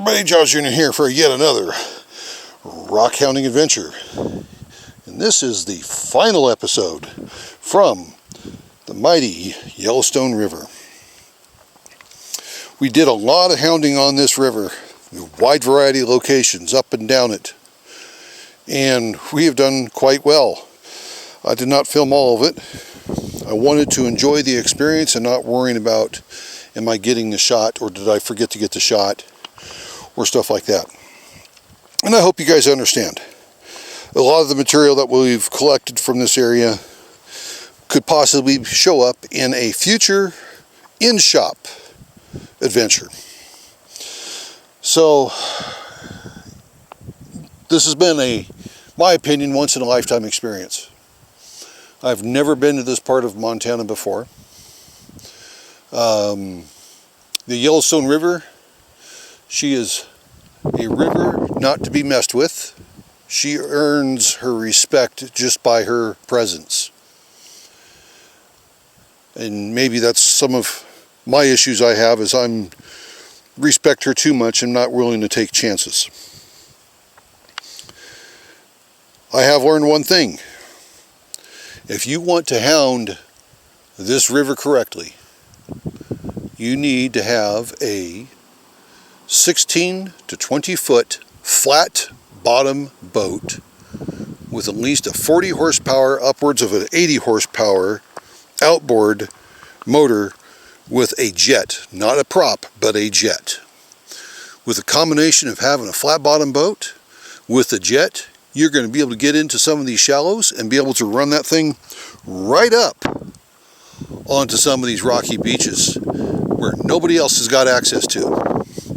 everybody, Josh Jr. here for yet another rock hounding adventure. And this is the final episode from the mighty Yellowstone River. We did a lot of hounding on this river, a wide variety of locations up and down it. And we have done quite well. I did not film all of it. I wanted to enjoy the experience and not worrying about, am I getting the shot or did I forget to get the shot or stuff like that. And I hope you guys understand. A lot of the material that we've collected from this area could possibly show up in a future in-shop adventure. So this has been my opinion, once in a lifetime experience. I've never been to this part of Montana before. The Yellowstone River, she is a river not to be messed with. She earns her respect just by her presence. And maybe that's some of my issues I have, is I respect her too much and not willing to take chances. I have learned one thing. If you want to hound this river correctly, you need to have a 16 to 20 foot flat bottom boat with at least a 40 horsepower, upwards of an 80 horsepower outboard motor with a jet, not a prop, but a jet. With a combination of having a flat bottom boat with a jet, you're going to be able to get into some of these shallows and be able to run that thing right up onto some of these rocky beaches where nobody else has got access to.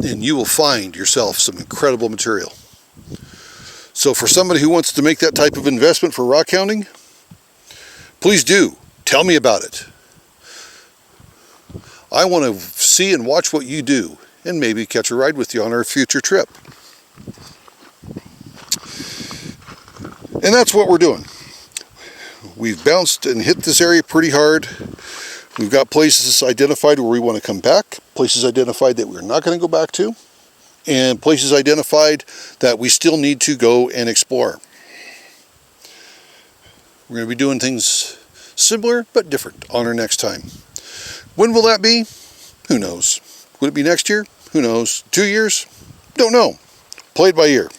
And you will find yourself some incredible material. So for somebody who wants to make that type of investment for rock hounding, please do. Tell me about it. I want to see and watch what you do and maybe catch a ride with you on our future trip. And that's what we're doing. We've bounced and hit this area pretty hard. We've got places identified where we want to come back, places identified that we're not going to go back to, and places identified that we still need to go and explore. We're going to be doing things similar but different on our next time. When will that be? Who knows? Would it be next year? Who knows? 2 years? Don't know. Play it by ear.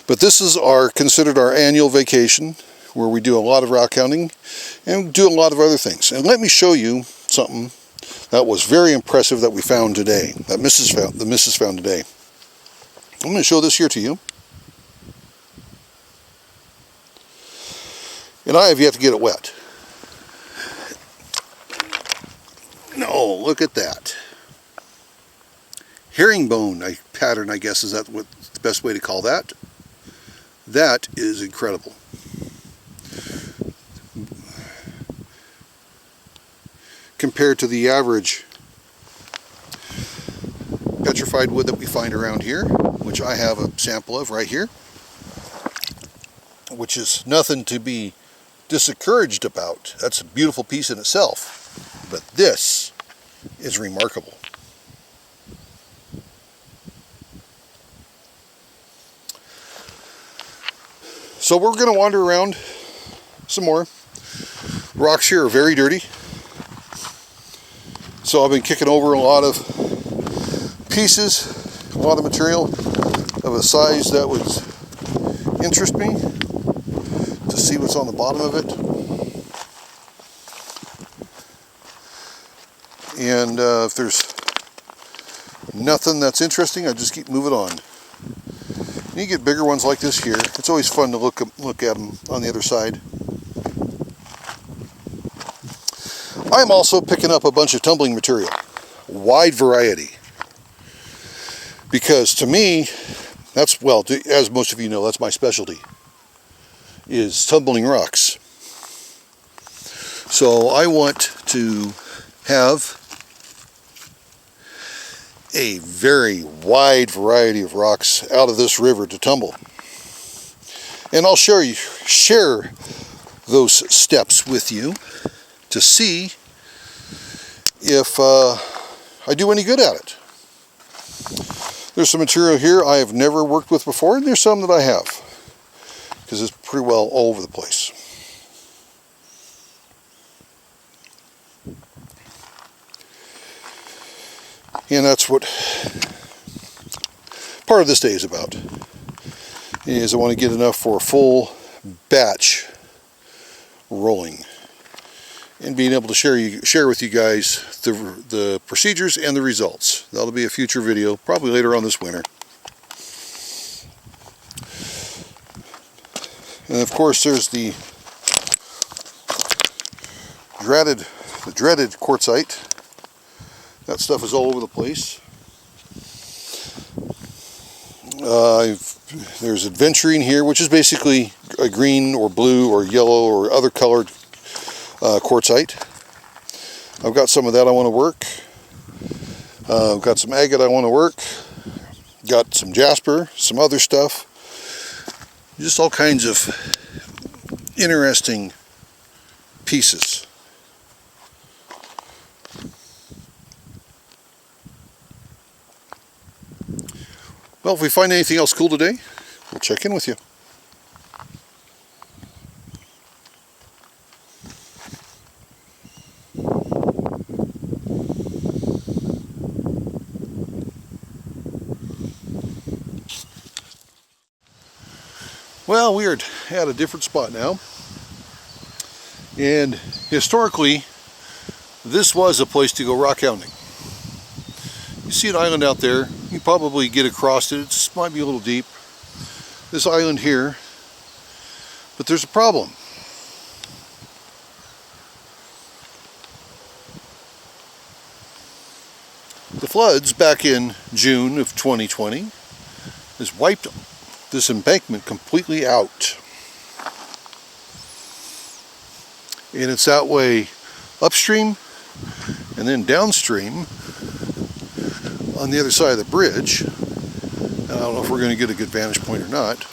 But this is considered our annual vacation, where we do a lot of rock hounding and do a lot of other things. And let me show you something that was very impressive that we found today, that the missus found today. I'm going to show this here to you. And I have yet to get it wet. No, look at that. Herringbone pattern, I guess, is that what the best way to call that? That is incredible. Compared to the average petrified wood that we find around here, which I have a sample of right here, which is nothing to be discouraged about. That's a beautiful piece in itself. But this is remarkable. So we're going to wander around some more. Rocks here are very dirty. So I've been kicking over a lot of pieces, a lot of material of a size that would interest me to see what's on the bottom of it. And if there's nothing that's interesting, I just keep moving on. You get bigger ones like this here. It's always fun to look at them on the other side. I'm also picking up a bunch of tumbling material, wide variety, because to me, that's, well, as most of you know, that's my specialty, is tumbling rocks. So I want to have a very wide variety of rocks out of this river to tumble. And I'll share those steps with you to see if I do any good at it. There's some material here I have never worked with before, and there's some that I have, because it's pretty well all over the place. And that's what part of this day is about, is I want to get enough for a full batch rolling, and being able to share with you guys the procedures and the results. That'll be a future video, probably later on this winter. And of course there's the dreaded quartzite. That stuff is all over the place. There's adventuring here, which is basically a green or blue or yellow or other colored quartzite. I've got some of that I want to work. I've got some agate I want to work. Got some jasper, some other stuff. Just all kinds of interesting pieces. Well, if we find anything else cool today, we'll check in with you. Well, we are at a different spot now, and historically this was a place to go rock hounding. You see an island out there, you probably get across it. It might be a little deep, this island here, but there's a problem. The floods back in June of 2020 has wiped this embankment completely out. And it's that way upstream and then downstream on the other side of the bridge. And I don't know if we're going to get a good vantage point or not.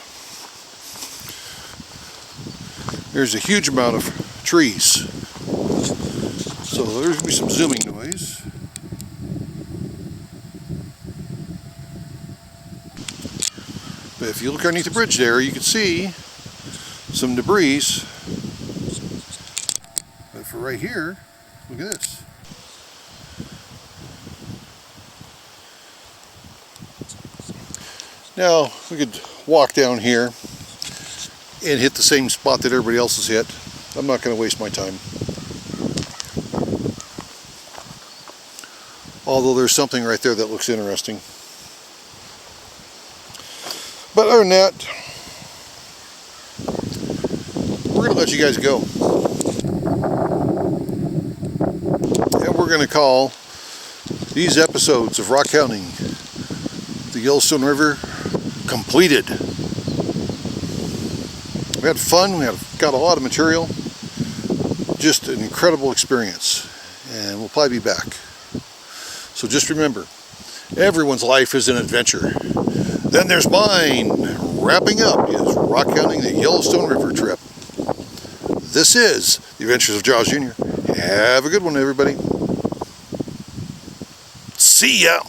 There's a huge amount of trees. So there's going to be some zooming noise. But if you look underneath the bridge there, you can see some debris. But for right here, look at this. Now, we could walk down here and hit the same spot that everybody else has hit. I'm not going to waste my time. Although there's something right there that looks interesting. But other than that, we're going to let you guys go. And we're going to call these episodes of rock hounding the Yellowstone River completed. We had fun, got a lot of material, just an incredible experience, and we'll probably be back. So just remember, everyone's life is an adventure. Then there's mine. Wrapping up is rock hounding the Yellowstone River trip. This is The Adventures of Jaws Jr. Have a good one, everybody. See ya!